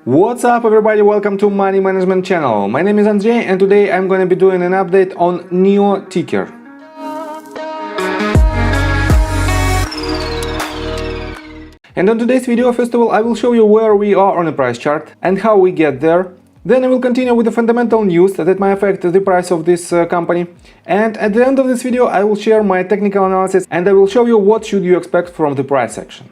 What's up everybody, welcome to Money Management channel. My name is Andrei and today I'm going to be doing an update on NIO ticker. And on today's video, first of all, I will show you where we are on a price chart and how we get there. Then I will continue with the fundamental news that might affect the price of this company. And at the end of this video, I will share my technical analysis and I will show you what should you expect from the price action.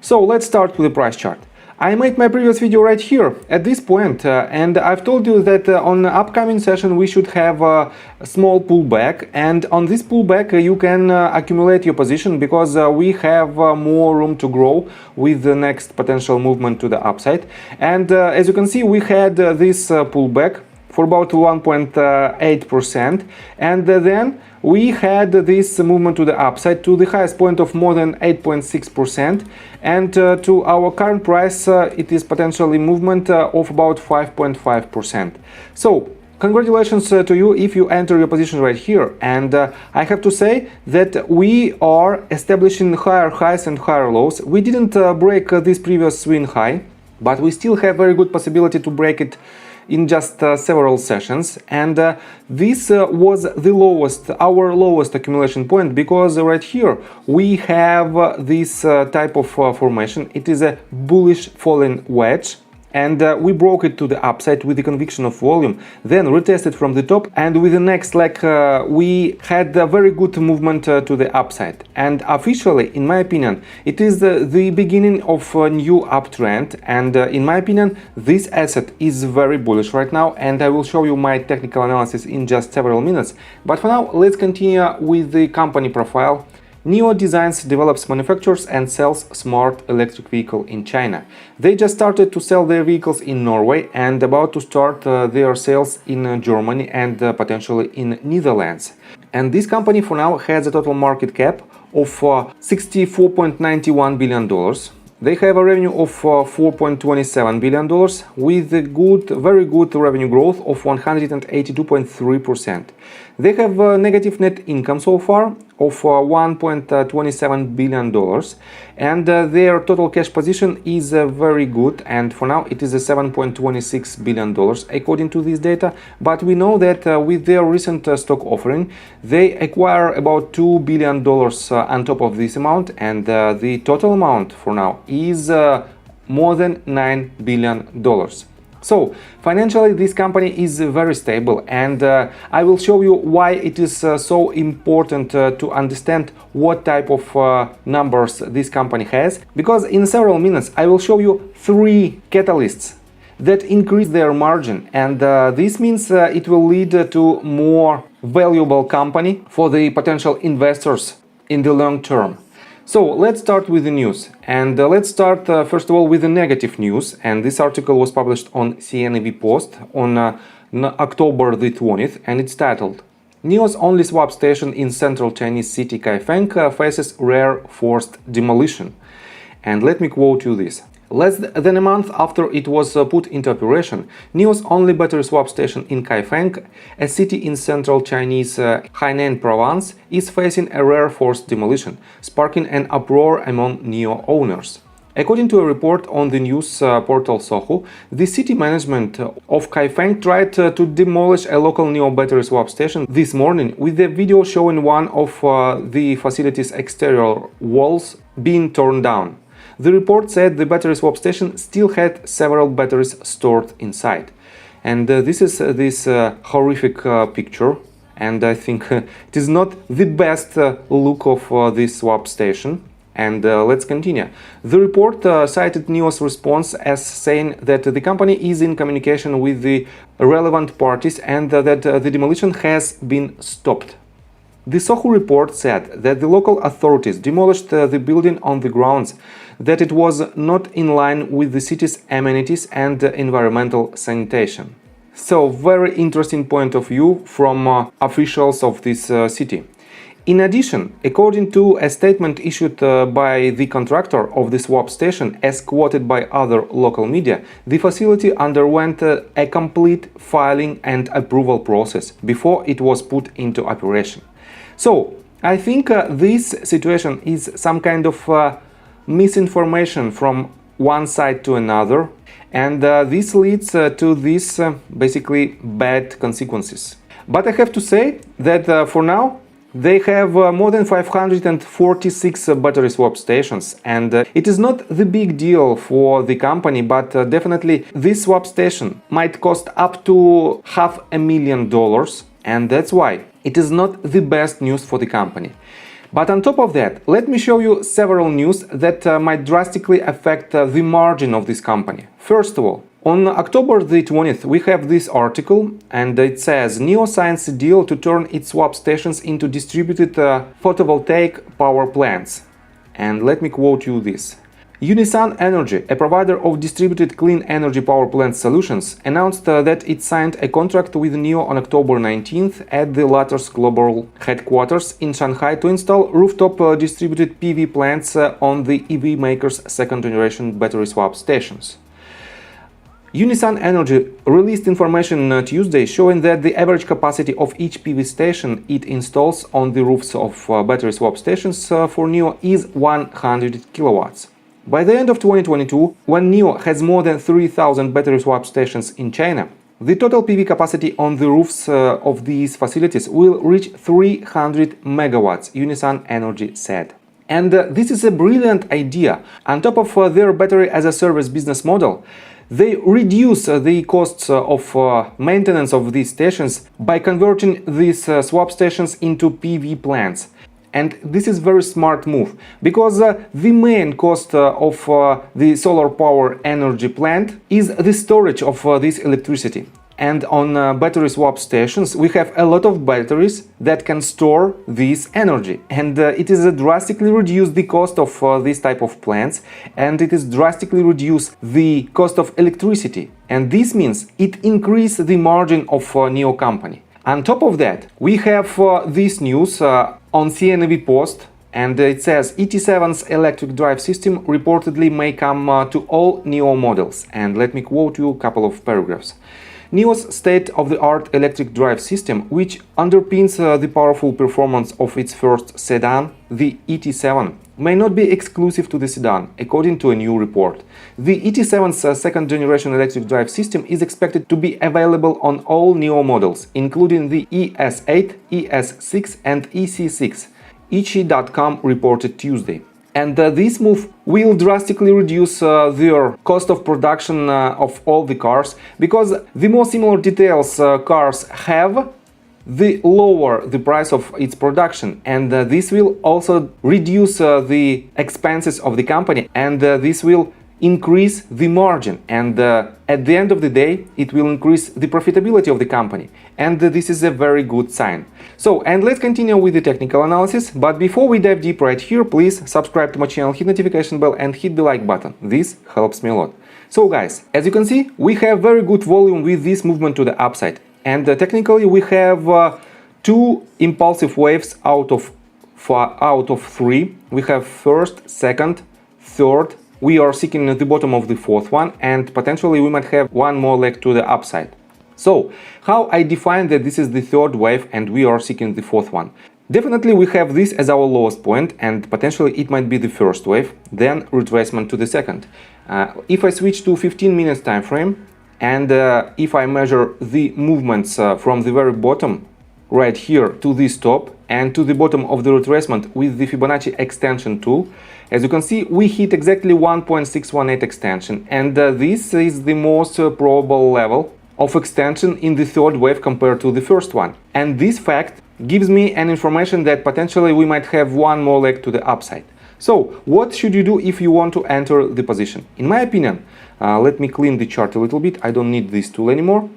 So let's start with the price chart. I made my previous video right here at this point, and I've told you that on the upcoming session we should have a small pullback, and on this pullback you can accumulate your position because we have more room to grow with the next potential movement to the upside. And as you can see, we had this pullback for about 1.8%, and then we had this movement to the upside to the highest point of more than 8.6%, and to our current price it is potentially movement of about 5.5%. So congratulations to you if you enter your position right here, and I have to say that we are establishing higher highs and higher lows. We didn't break this previous swing high, but we still have very good possibility to break it in just several sessions, and this was the lowest, our lowest accumulation point, because right here we have this type of formation. It is a bullish falling wedge, and we broke it to the upside with the conviction of volume, then retested from the top, and with the next leg we had a very good movement to the upside. And officially, in my opinion, it is the beginning of a new uptrend, and in my opinion this asset is very bullish right now, and I will show you my technical analysis in just several minutes. But for now, let's continue with the company profile. NIO designs, develops, manufactures and sells smart electric vehicle in China. They just started to sell their vehicles in Norway and about to start their sales in Germany and potentially in Netherlands. And this company for now has a total market cap of $64.91 billion. They have a revenue of $4.27 billion with a very good revenue growth of 182.3%. They have a negative net income so far of $1.27 billion, and their total cash position is very good, and for now it is $7.26 billion according to this data. But we know that with their recent stock offering they acquire about $2 billion on top of this amount, and the total amount for now is more than $9 billion. So financially this company is very stable, and I will show you why it is so important to understand what type of numbers this company has, because in several minutes I will show you 3 catalysts that increase their margin, and this means it will lead to more valuable company for the potential investors in the long term. So let's start with the news, and let's start first of all with the negative news, and this article was published on CNEV Post on October the 20th, and it's titled "NIO's only swap station in central Chinese city Kaifeng faces rare forced demolition." And let me quote you this. Less than a month after it was put into operation, NIO's only battery swap station in Kaifeng, a city in central Chinese Hainan province, is facing a rare forced demolition, sparking an uproar among NIO owners. According to a report on the news portal Sohu, the city management of Kaifeng tried to demolish a local NIO battery swap station this morning, with the video showing one of the facility's exterior walls being torn down. The report said the battery swap station still had several batteries stored inside. And this is this horrific picture, and I think it is not the best look of this swap station. And let's continue. The report cited NIO's response as saying that the company is in communication with the relevant parties and that the demolition has been stopped. The Sohu report said that the local authorities demolished the building on the grounds that it was not in line with the city's amenities and environmental sanitation. So, very interesting point of view from officials of this city. In addition, according to a statement issued by the contractor of the swap station, as quoted by other local media, the facility underwent a complete filing and approval process before it was put into operation. So, I think this situation is some kind of misinformation from one side to another, and this leads to these basically bad consequences. But I have to say that for now they have more than 546 battery swap stations, and it is not the big deal for the company, but definitely this swap station might cost up to $500,000, and that's why it is not the best news for the company. But on top of that, let me show you several news that might drastically affect the margin of this company. First of all, on October the 20th, we have this article, and it says NIO signs a deal to turn its swap stations into distributed photovoltaic power plants. And let me quote you this. Unisan Energy, a provider of distributed clean energy power plant solutions, announced that it signed a contract with NIO on October 19th at the latter's global headquarters in Shanghai to install rooftop distributed PV plants on the EV maker's second-generation battery swap stations. Unisan Energy released information Tuesday showing that the average capacity of each PV station it installs on the roofs of battery swap stations for NIO is 100 kilowatts. By the end of 2022, when NIO has more than 3,000 battery swap stations in China, the total PV capacity on the roofs of these facilities will reach 300 megawatts, Unisan Energy said. And this is a brilliant idea. On top of their battery-as-a-service business model, they reduce the costs of maintenance of these stations by converting these swap stations into PV plants. And this is a very smart move, because the main cost of the solar power energy plant is the storage of this electricity. And on battery swap stations, we have a lot of batteries that can store this energy. And it is drastically reduce the cost of this type of plants, and it is drastically reduce the cost of electricity. And this means it increase the margin of NIO company. On top of that, we have this news on CNV Post, and it says ET7's electric drive system reportedly may come to all NIO models. And let me quote you a couple of paragraphs. NIO's state-of-the-art electric drive system, which underpins the powerful performance of its first sedan, the ET7, may not be exclusive to the sedan, according to a new report. The ET7's second-generation electric drive system is expected to be available on all NIO models, including the ES8, ES6 and EC6, Ichi.com reported Tuesday. And this move will drastically reduce their cost of production of all the cars, because the more similar details cars have, the lower the price of its production. And this will also reduce the expenses of the company, and this will increase the margin, and at the end of the day it will increase the profitability of the company, and this is a very good sign. So, and let's continue with the technical analysis, but before we dive deep right here, please subscribe to my channel, hit notification bell and hit the like button. This helps me a lot. So guys, as you can see, we have very good volume with this movement to the upside, and technically we have two impulsive waves out of three. We have first, second, third. We are seeking at the bottom of the fourth one, and potentially we might have one more leg to the upside. So, how I define that this is the third wave and we are seeking the fourth one? Definitely we have this as our lowest point, and potentially it might be the first wave, then retracement to the second. If I switch to 15 minutes time frame, and if I measure the movements from the very bottom right here to this top and to the bottom of the retracement with the Fibonacci extension tool, as you can see, we hit exactly 1.618 extension, and this is the most probable level of extension in the third wave compared to the first one. And this fact gives me an information that potentially we might have one more leg to the upside. So, what should you do if you want to enter the position? In my opinion, let me clean the chart a little bit, I don't need this tool anymore.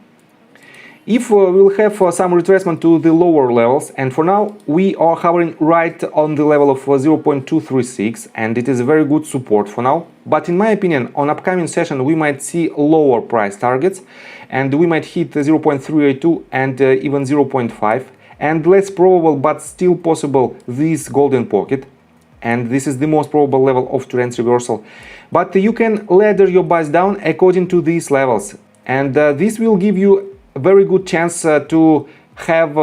If we'll have some retracement to the lower levels, and for now we are hovering right on the level of 0.236, and it is a very good support for now. But in my opinion, on upcoming session we might see lower price targets, and we might hit 0.382 and even 0.5, and less probable but still possible this golden pocket, and this is the most probable level of trend reversal. But you can ladder your buys down according to these levels, and this will give you a very good chance to have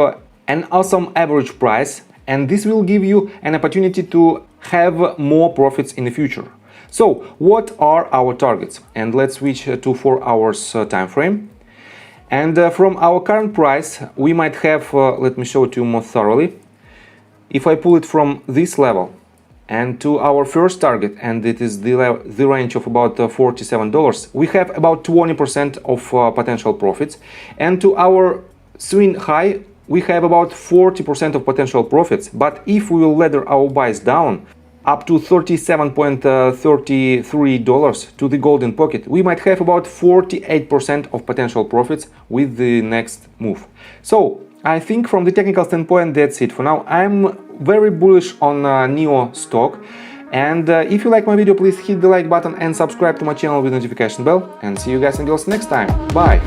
an awesome average price, and this will give you an opportunity to have more profits in the future. So what are our targets? And let's switch to 4 hours time frame. And from our current price, we might have, let me show it to you more thoroughly. If I pull it from this level and to our first target, and it is the range of about $47, we have about 20% of potential profits. And to our swing high, we have about 40% of potential profits. But if we will ladder our buys down up to $37.33 to the golden pocket, we might have about 48% of potential profits with the next move. So I think from the technical standpoint, that's it for now. I'm very bullish on NIO stock. And if you like my video, please hit the like button and subscribe to my channel with notification bell. And see you guys and girls next time. Bye!